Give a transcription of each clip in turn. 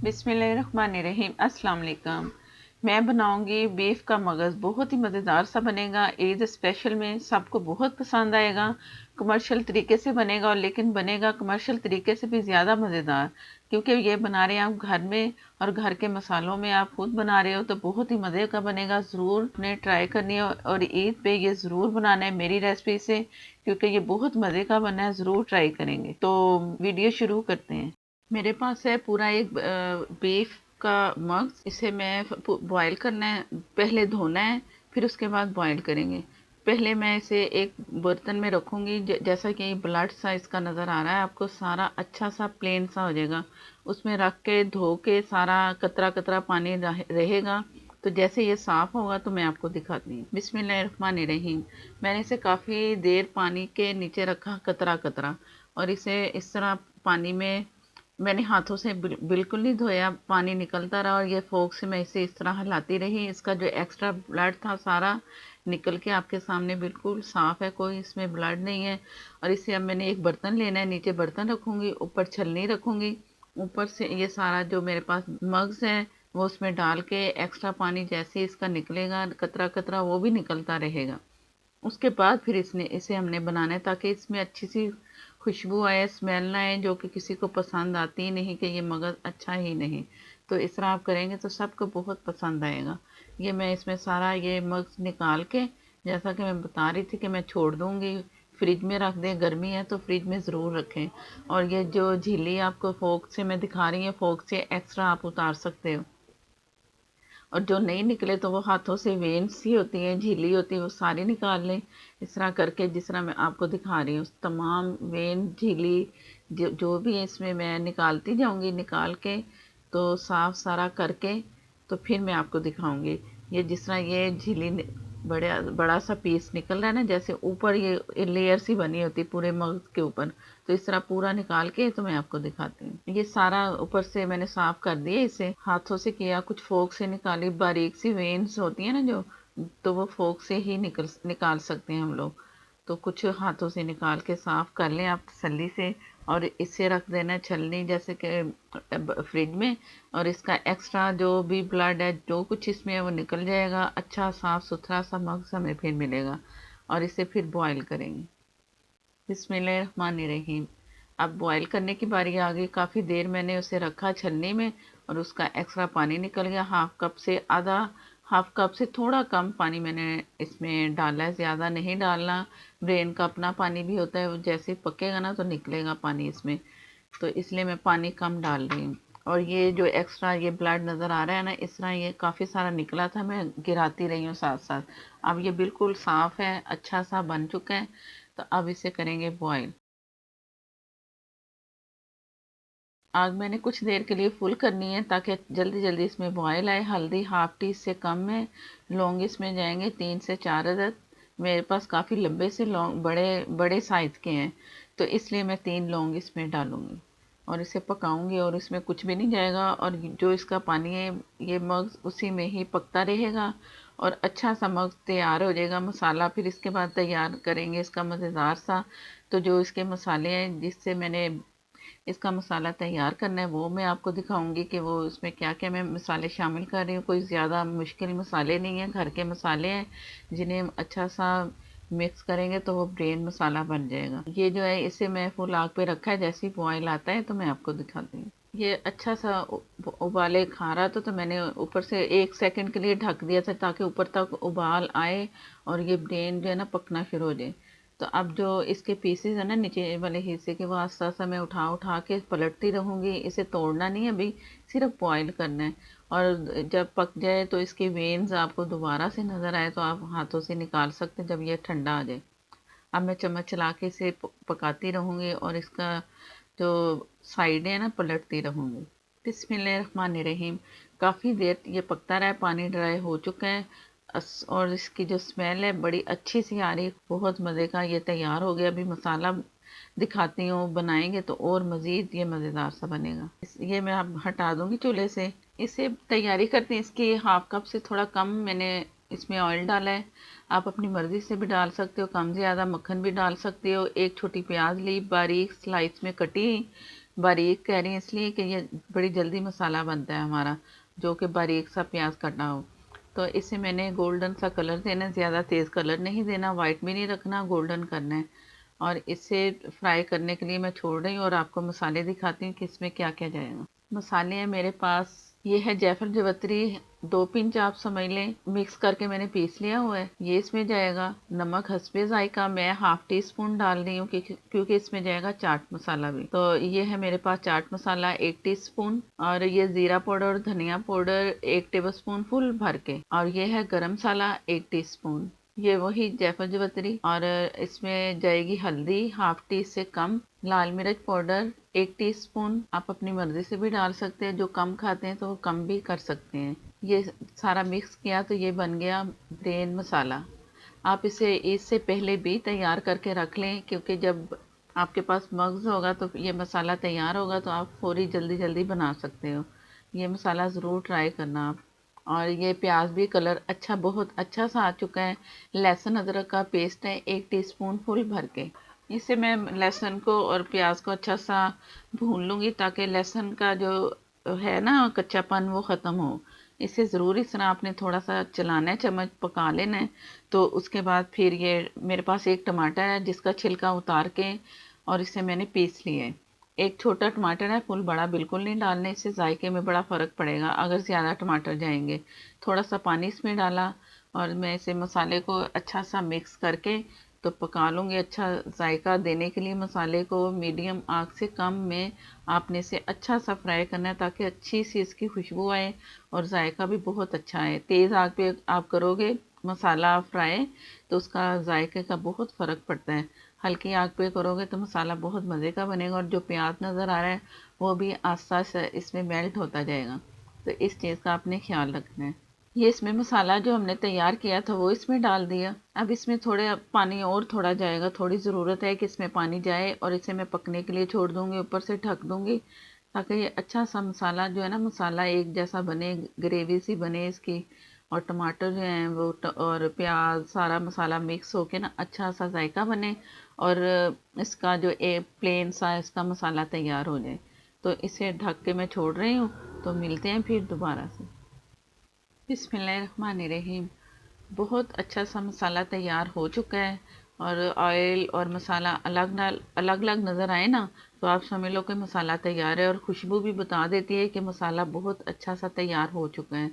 बिस्मिल्लाहिर्रहमानिर्रहीम। अस्सलाम वालेकुम। मैं बनाऊंगी बीफ का मगज़, बहुत ही मज़ेदार सा बनेगा। ईद स्पेशल में सबको बहुत पसंद आएगा। कमर्शियल तरीके से बनेगा, और लेकिन बनेगा कमर्शियल तरीके से भी ज़्यादा मज़ेदार, क्योंकि ये बना रहे हैं आप घर में और घर के मसालों में आप खुद बना रहे हो, तो बहुत ही मज़े का बनेगा। ज़रूर ने ट्राई करनी है और ईद पे ये ज़रूर बनाना है मेरी रेसिपी से, क्योंकि ये बहुत मज़े का बना है। ज़रूर ट्राई करेंगे। तो वीडियो शुरू करते हैं। मेरे पास है पूरा एक बीफ का मग। इसे मैं बॉईल करना है, पहले धोना है, फिर उसके बाद बॉईल करेंगे। पहले मैं इसे एक बर्तन में रखूंगी, जैसा कि ब्लड सा इसका नज़र आ रहा है आपको, सारा अच्छा सा प्लेन सा हो जाएगा। उसमें रख के धो के सारा कतरा कतरा पानी रहेगा। तो जैसे ये साफ़ होगा तो मैं आपको दिखाती हूँ। बिस्मिल्लाहिर्रहमानिर्रहीम। मैंने इसे काफ़ी देर पानी के नीचे रखा, कतरा कतरा, और इसे इस तरह पानी में मैंने हाथों से बिल्कुल नहीं धोया, पानी निकलता रहा, और ये फोक से मैं इसे इस तरह हिलाती रही। इसका जो एक्स्ट्रा ब्लड था सारा निकल के आपके सामने बिल्कुल साफ़ है, कोई इसमें ब्लड नहीं है। और इसे अब मैंने एक बर्तन लेना है, नीचे बर्तन रखूँगी, ऊपर छलनी रखूँगी। ऊपर से ये सारा जो मेरे पास मग्स है वो उसमें डाल के एक्स्ट्रा पानी जैसे इसका निकलेगा कतरा कतरा, वो भी निकलता रहेगा। उसके बाद फिर इसे हमने बनाना है, ताकि इसमें अच्छी सी खुशबू आए, स्मेल ना आए, जो कि किसी को पसंद आती ही नहीं कि ये मगज़ अच्छा ही नहीं। तो इस तरह आप करेंगे तो सबको बहुत पसंद आएगा। ये मैं इसमें सारा ये मगज़ निकाल के, जैसा कि मैं बता रही थी कि मैं छोड़ दूँगी, फ्रिज में रख दें, गर्मी है तो फ्रिज में ज़रूर रखें। और ये जो झिल्ली आपको फोक से मैं दिखा रही हूँ, फोक से एक्स्ट्रा आप उतार सकते हो। और जो नहीं निकले तो वो हाथों से वेन्स ही होती हैं, झिल्ली होती है, वो सारी निकाल लें। इस तरह करके जिस तरह मैं आपको दिखा रही हूँ, तमाम वेन झिल्ली जो भी है इसमें मैं निकालती जाऊँगी। निकाल के तो साफ सारा करके तो फिर मैं आपको दिखाऊँगी। ये जिस तरह ये झिल्ली बड़ा बड़ा सा पीस निकल रहा है ना, जैसे ऊपर ये लेयर सी बनी होती है पूरे मगज के ऊपर, तो इस तरह पूरा निकाल के तो मैं आपको दिखाती हूँ। ये सारा ऊपर से मैंने साफ कर दिया, इसे हाथों से किया, कुछ फोक से निकाली, बारीक सी वेन्स होती है ना जो, तो वो फोक से ही निकाल सकते हैं हम लोग। तो कुछ हाथों से निकाल के साफ कर लें आप तसल्ली से, और इसे रख देना छलनी जैसे कि फ्रिज में। और इसका एक्स्ट्रा जो भी ब्लड है, जो कुछ इसमें है, वो निकल जाएगा। अच्छा साफ सुथरा सा मग्स हमें फिर मिलेगा, और इसे फिर बॉईल करेंगे। बिस्मिल्लाहिर्रहमानिर्रहीम। अब बॉईल करने की बारी आ गई। काफ़ी देर मैंने उसे रखा छलनी में, और उसका एक्स्ट्रा पानी निकल गया। हाफ कप से थोड़ा कम पानी मैंने इसमें डाला है, ज़्यादा नहीं डालना। ब्रेन का अपना पानी भी होता है, वो जैसे पकेगा ना तो निकलेगा पानी इसमें, तो इसलिए मैं पानी कम डाल रही हूँ। और ये जो एक्स्ट्रा ये ब्लड नज़र आ रहा है ना, इस तरह ये काफ़ी सारा निकला था, मैं गिराती रही हूँ साथ साथ। अब ये बिल्कुल साफ़ है, अच्छा सा बन चुका है। तो अब इसे करेंगे बॉईल। आग मैंने कुछ देर के लिए फुल करनी है, ताकि जल्दी जल्दी इसमें बॉयल आए। हल्दी हाफ टी से कम है। लौंग इसमें जाएंगे 3 से 4 अदद। मेरे पास काफ़ी लंबे से लौंग, बड़े बड़े साइज़ के हैं, तो इसलिए मैं 3 लौंग इसमें डालूंगी, और इसे पकाऊंगी। और इसमें कुछ भी नहीं जाएगा, और जो इसका पानी है ये मग्स उसी में ही पकता रहेगा, और अच्छा सा मग्स तैयार हो जाएगा। मसाला फिर इसके बाद तैयार करेंगे इसका मज़ेदार सा। तो जो इसके मसाले हैं जिससे मैंने इसका मसाला तैयार करना है, वो मैं आपको दिखाऊंगी कि वो इसमें क्या क्या मैं मसाले शामिल कर रही हूँ। कोई ज़्यादा मुश्किल मसाले नहीं हैं, घर के मसाले हैं, जिन्हें हम अच्छा सा मिक्स करेंगे तो वो ब्रेन मसाला बन जाएगा। ये जो है इसे मैं फुल आग पे रखा है, जैसे ही बॉयल आता है तो मैं आपको दिखाती हूँ। ये अच्छा सा उबाले खा रहा था, तो मैंने ऊपर से 1 सेकंड के लिए ढक दिया था, ताकि ऊपर तक उबाल आए और ये ब्रेन जो है ना पकना शुरू हो जाए। तो अब जो इसके पीसेस है ना नीचे वाले हिस्से के, वो आस्ता आस्ता मैं उठा उठा के पलटती रहूँगी। इसे तोड़ना नहीं है अभी, सिर्फ बॉईल करना है। और जब पक जाए तो इसके वेन्स आपको दोबारा से नज़र आए तो आप हाथों से निकाल सकते हैं, जब ये ठंडा आ जाए। अब मैं चम्मच चला के इसे पकाती रहूँगी, और इसका जो साइड है ना पलटती रहूँगी। बिस्मिल्लाहिर्रहमानिर्रहीम। काफ़ी देर ये पकता रहा है, पानी ड्राई हो चुका है। और इसकी जो स्मेल है बड़ी अच्छी सी आ रही है, बहुत मज़े का ये तैयार हो गया। अभी मसाला दिखाती हूँ, बनाएंगे तो और मज़ीद ये मज़ेदार सा बनेगा। ये मैं अब हटा दूँगी चूल्हे से। इसे तैयारी करते हैं, इसकी हाफ कप से थोड़ा कम मैंने इसमें ऑयल डाला है। आप अपनी मर्ज़ी से भी डाल सकते हो, कम ज़्यादा मक्खन भी डाल सकते हो। एक छोटी प्याज ली, बारीक स्लाइस में कटी, बारीक कह रही हैं इसलिए कि ये बड़ी जल्दी मसाला बनता है हमारा, जो कि बारीक सा प्याज कटा हो। तो इसे मैंने गोल्डन सा कलर देना है, ज़्यादा तेज़ कलर नहीं देना, वाइट भी नहीं रखना, गोल्डन करना है। और इसे फ्राई करने के लिए मैं छोड़ रही हूँ और आपको मसाले दिखाती हूँ कि इसमें क्या क्या जाएगा। मसाले हैं मेरे पास, ये है जायफल जवित्री, 2 पिंच आप समझ लें, मिक्स करके मैंने पीस लिया हुआ है, ये इसमें जाएगा। नमक हस्बे जायका मैं ½ टी स्पून डाल रही हूँ क्योंकि इसमें जाएगा चाट मसाला भी। तो ये है मेरे पास चाट मसाला 1 टीस्पून, और ये ज़ीरा पाउडर और धनिया पाउडर 1 टेबल स्पून फुल भर के, और ये है गरम मसाला 1 टीस्पून। ये वही जायफल जवित्री, और इसमें जाएगी हल्दी ½ टी से कम, लाल मिर्च पाउडर 1 टीस्पून, आप अपनी मर्जी से भी डाल सकते हैं, जो कम खाते हैं तो वो कम भी कर सकते हैं। ये सारा मिक्स किया तो ये बन गया प्लेन मसाला। आप इसे इससे पहले भी तैयार करके रख लें, क्योंकि जब आपके पास मग्ज़ होगा तो ये मसाला तैयार होगा तो आप फौरी जल्दी जल्दी बना सकते हो। ये मसाला ज़रूर ट्राई करना आप। और ये प्याज भी कलर अच्छा, बहुत अच्छा सा आ चुका है। लहसुन अदरक का पेस्ट है 1 टीस्पून फुल भर के। इसे मैं लहसुन को और प्याज को अच्छा सा भून लूँगी, ताकि लहसुन का जो है ना कच्चापन वो ख़त्म हो। इसे ज़रूर इस तरह आपने थोड़ा सा चलाना है, चम्मच पका लेना है। तो उसके बाद फिर ये मेरे पास एक टमाटर है जिसका छिलका उतार के और इसे मैंने पीस लिया है। एक छोटा टमाटर है, फुल बड़ा बिल्कुल नहीं डालने, इससे जायके में बड़ा फ़र्क पड़ेगा अगर ज़्यादा टमाटर जाएंगे। थोड़ा सा पानी इसमें डाला और मैं इसे मसाले को अच्छा सा मिक्स करके तो पका लूँगी। अच्छा जायका देने के लिए मसाले को मीडियम आंच से कम में आपने इसे अच्छा सा फ्राई करना है, ताकि अच्छी सी इसकी खुशबू आए और जायका भी बहुत अच्छा है। तेज़ आग पे आप करोगे मसाला फ्राई तो उसका जायके का बहुत फ़र्क पड़ता है। हल्की आग पे करोगे तो मसाला बहुत मज़े का बनेगा, और जो प्याज नज़र आ रहा है वो भी आस्ता आस्ता इसमें मेल्ट होता जाएगा। तो इस चीज़ का आपने ख्याल रखना है। ये इसमें मसाला जो हमने तैयार किया था वो इसमें डाल दिया। अब इसमें थोड़े पानी और थोड़ा जाएगा, थोड़ी ज़रूरत है कि इसमें पानी जाए, और इसे मैं पकने के लिए छोड़ दूँगी, ऊपर से ढक दूँगी, ताकि ये अच्छा सा मसाला जो है ना, मसाला एक जैसा बने, ग्रेवी सी बने इसकी, और टमाटर जो हैं वो और प्याज सारा मसाला मिक्स होके ना अच्छा सा जायका बने, और इसका जो एक प्लेन सा इसका मसाला तैयार हो जाए। तो इसे ढक के मैं छोड़ रही हूँ, तो मिलते हैं फिर दोबारा से। बिस्मिल्लाहिर्रहमानिर्रहीम। बहुत अच्छा सा मसाला तैयार हो चुका है, और ऑयल और मसाला अलग अलग नज़र आए ना तो आप समझ लो कि मसाला तैयार है, और खुशबू भी बता देती है कि मसाला बहुत अच्छा सा तैयार हो चुका है।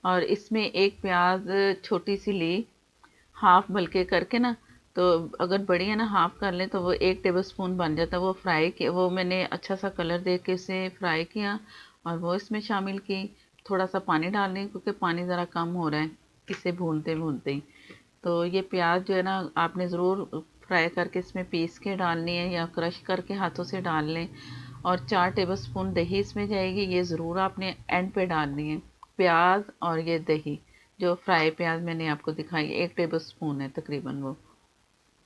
और इसमें एक प्याज छोटी सी ली, हाफ बल्कि करके ना, तो अगर बड़ी है ना हाफ कर लें तो वो 1 टेबल स्पून बन जाता है। वो फ्राई किया, वो मैंने अच्छा सा कलर दे के इसे फ्राई किया और वो इसमें शामिल की। थोड़ा सा पानी डाल रही क्योंकि पानी ज़रा कम हो रहा है इसे भूनते भूनते ही। तो ये प्याज जो है ना आपने ज़रूर फ्राई करके इसमें पीस के डालनी है, या क्रश करके हाथों से डाल लें। और 4 टेबल स्पून दही इसमें जाएगी, ये ज़रूर आपने एंड पे डालनी है। प्याज और ये दही, जो फ्राई प्याज मैंने आपको दिखाई 1 टेबल स्पून है तकरीबन,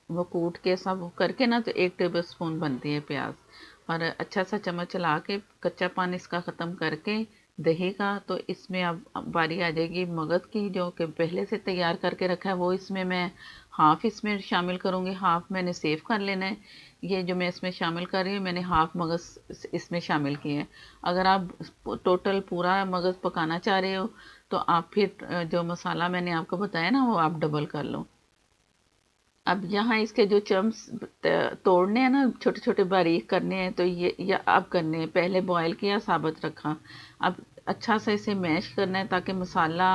वो कूट के सब करके ना तो 1 टेबल स्पून बनती है प्याज। और अच्छा सा चम्मच चला के कच्चा पानी इसका ख़त्म करके दही का, तो इसमें अब बारी आ जाएगी मगज़ की, जो कि पहले से तैयार करके रखा है वो इसमें मैं हाफ़ इसमें शामिल करूँगी, हाफ़ मैंने सेव कर लेना है। ये जो मैं इसमें शामिल कर रही हूँ मैंने हाफ़ मगज़ इसमें शामिल किए हैं। अगर आप टोटल पूरा मगज़ पकाना चाह रहे हो तो आप फिर जो मसाला मैंने आपको बताया ना वो आप डबल कर लो। अब यहाँ इसके जो चम्स तोड़ने हैं ना, छोटे छोटे बारीक करने हैं, तो ये अब करने हैं। पहले बॉईल किया, साबुत रखा। अब अच्छा से इसे मैश करना है ताकि मसाला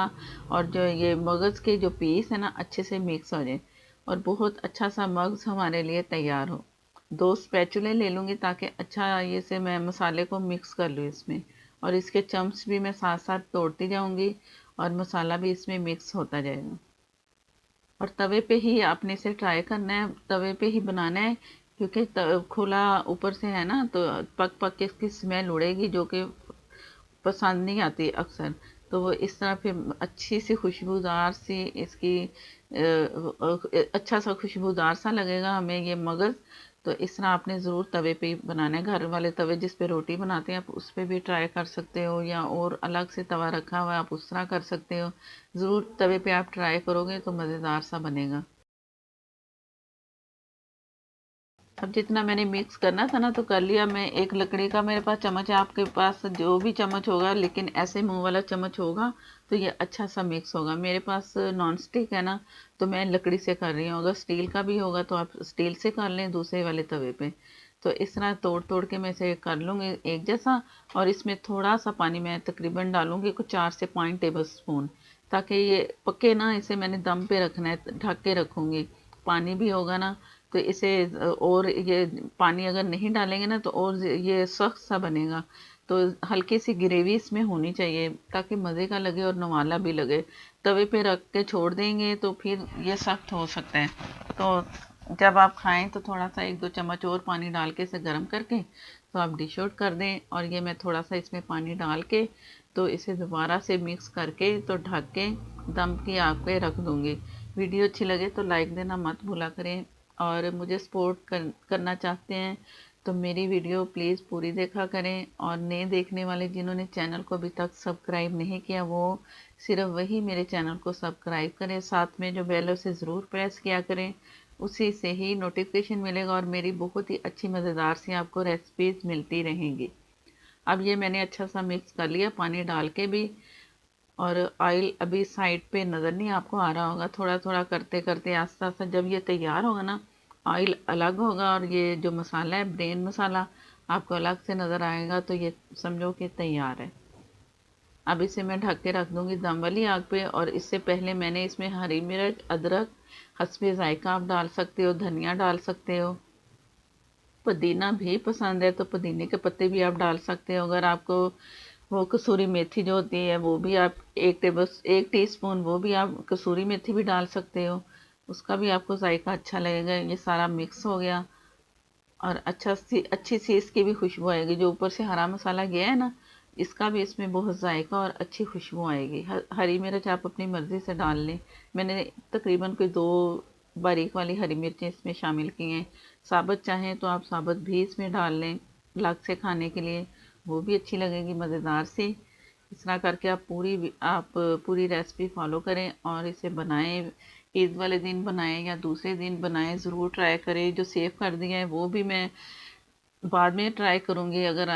और जो ये मगज़ के जो पीस है ना अच्छे से मिक्स हो जाए, और बहुत अच्छा सा मगज़ हमारे लिए तैयार हो। 2 स्पैचुले ले लूँगी ताकि अच्छा ये से मैं मसाले को मिक्स कर लूँ इसमें, और इसके चम्स भी मैं साथ साथ तोड़ती जाऊँगी और मसाला भी इसमें मिक्स होता जाएगा। और तवे पे ही आपने इसे ट्राई करना है, तवे पे ही बनाना है, क्योंकि खुला ऊपर से है ना तो पक पक के इसकी स्मेल उड़ेगी, जो कि पसंद नहीं आती अक्सर। तो वो इस तरह फिर अच्छी सी खुशबूदार सी इसकी अच्छा सा खुशबूदार सा लगेगा हमें ये मगज़। तो इस तरह आपने ज़रूर तवे पे ही बनाना है। घर वाले तवे जिस पे रोटी बनाते हैं आप उस पे भी ट्राई कर सकते हो, या और अलग से तवा रखा हुआ है आप उस तरह कर सकते हो। ज़रूर तवे पे आप ट्राई करोगे तो मज़ेदार सा बनेगा। अब जितना मैंने मिक्स करना था ना तो कर लिया। मैं एक लकड़ी का मेरे पास चम्मच है, आपके पास जो भी चम्मच होगा, लेकिन ऐसे मुंह वाला चम्मच होगा तो ये अच्छा सा मिक्स होगा। मेरे पास नॉन स्टिक है ना, तो मैं लकड़ी से कर रही हूँ। अगर स्टील का भी होगा तो आप स्टील से कर लें दूसरे वाले तवे पे। तो इस तरह तोड़ तोड़ के मैं इसे कर लूँगी एक जैसा। और इसमें थोड़ा सा पानी मैं तकरीबन डालूंगी कुछ 4 से 5 टेबल स्पून, ताकि ये पके ना। इसे मैंने दम पे रखना है, ढक के रखूँगी। पानी भी होगा ना तो इसे और ये पानी अगर नहीं डालेंगे ना तो और ये सख्त सा बनेगा। तो हल्की सी ग्रेवी इसमें होनी चाहिए ताकि मज़े का लगे और नवाला भी लगे। तवे पे रख के छोड़ देंगे तो फिर ये सख्त हो सकता है। तो जब आप खाएं तो थोड़ा सा 1-2 चम्मच और पानी डाल के इसे गर्म करके तो आप डिश आउट कर दें। और ये मैं थोड़ा सा इसमें पानी डाल के तो इसे दोबारा से मिक्स करके तो ढक के दम की आग पे रख दूँगी। वीडियो अच्छी लगे तो लाइक देना मत भूला करें। और मुझे सपोर्ट करना चाहते हैं तो मेरी वीडियो प्लीज़ पूरी देखा करें। और नए देखने वाले जिन्होंने चैनल को अभी तक सब्सक्राइब नहीं किया वो सिर्फ वही मेरे चैनल को सब्सक्राइब करें। साथ में जो बेल है उसे ज़रूर प्रेस किया करें, उसी से ही नोटिफिकेशन मिलेगा और मेरी बहुत ही अच्छी मज़ेदार सी आपको रेसिपीज़ मिलती रहेंगी। अब ये मैंने अच्छा सा मिक्स कर लिया पानी डाल के भी। और ऑयल अभी साइड पे नज़र नहीं आपको आ रहा होगा, थोड़ा थोड़ा करते करते आस्ता आस्ता जब ये तैयार होगा ना, ऑयल अलग होगा और ये जो मसाला है ब्रेन मसाला आपको अलग से नज़र आएगा, तो ये समझो कि तैयार है। अब इसे मैं ढक के रख दूंगी दम वाली आग पे। और इससे पहले मैंने इसमें हरी मिर्च, अदरक, हस्बे जायका आप डाल सकते हो, धनिया डाल सकते हो, पुदीना भी पसंद है तो पुदीने के पत्ते भी आप डाल सकते हो। अगर आपको वो कसूरी मेथी जो होती है वो भी आप 1 टीस्पून वो भी आप कसूरी मेथी भी डाल सकते हो, उसका भी आपको जायका अच्छा लगेगा। ये सारा मिक्स हो गया और अच्छी सी इसकी भी खुशबू आएगी। जो ऊपर से हरा मसाला गया है ना, इसका भी इसमें बहुत जायका और अच्छी खुशबू आएगी। हरी मिर्च आप अपनी मर्ज़ी से डाल लें। मैंने तकरीबन कोई 2 बारीक वाली हरी मिर्चें इसमें शामिल की हैं। साबुत चाहें तो आप साबुत भी इसमें डाल लें अलग से खाने के लिए, वो भी अच्छी लगेगी मज़ेदार सी। इस तरह करके आप पूरी रेसिपी फॉलो करें और इसे बनाएं। ईद वाले दिन बनाएं या दूसरे दिन बनाएं, ज़रूर ट्राई करें। जो सेव कर दिया है वो भी मैं बाद में ट्राई करूँगी। अगर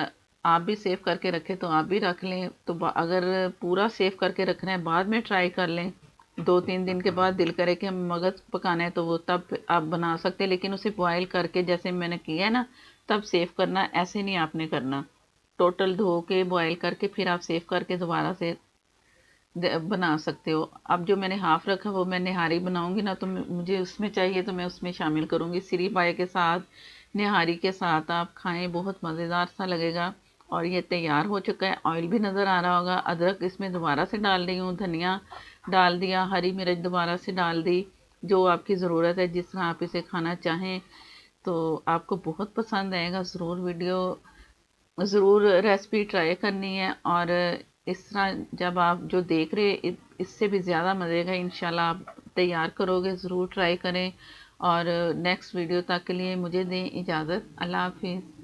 आप भी सेव करके रखें तो आप भी रख लें। तो अगर पूरा सेव करके रखना है बाद में ट्राई कर लें। 2-3 दिन के बाद दिल करे कि हम मगज़ पकाना है तो वो तब आप बना सकते हैं, लेकिन उसे बॉयल करके जैसे मैंने किया है ना तब सेव करना, ऐसे नहीं आपने करना। टोटल धो के बॉयल करके फिर आप सेव करके दोबारा से बना सकते हो। अब जो मैंने हाफ रखा वो मैं निहारी बनाऊंगी ना, तो मुझे उसमें चाहिए तो मैं उसमें शामिल करूंगी। सिरी पाए के साथ, निहारी के साथ आप खाएं, बहुत मज़ेदार सा लगेगा। और ये तैयार हो चुका है, ऑयल भी नज़र आ रहा होगा। अदरक इसमें दोबारा से डाल रही हूँ, धनिया डाल दिया, हरी मिर्च दोबारा से डाल दी। जो आपकी ज़रूरत है, जिस तरह आप इसे खाना चाहें, तो आपको बहुत पसंद आएगा। ज़रूर रेसिपी ट्राई करनी है। और इस तरह जब आप जो देख रहे हैं इससे भी ज़्यादा मज़े का इंशाल्लाह आप तैयार करोगे। ज़रूर ट्राई करें। और नेक्स्ट वीडियो तक के लिए मुझे दें इजाज़त। अल्लाह हाफिज़।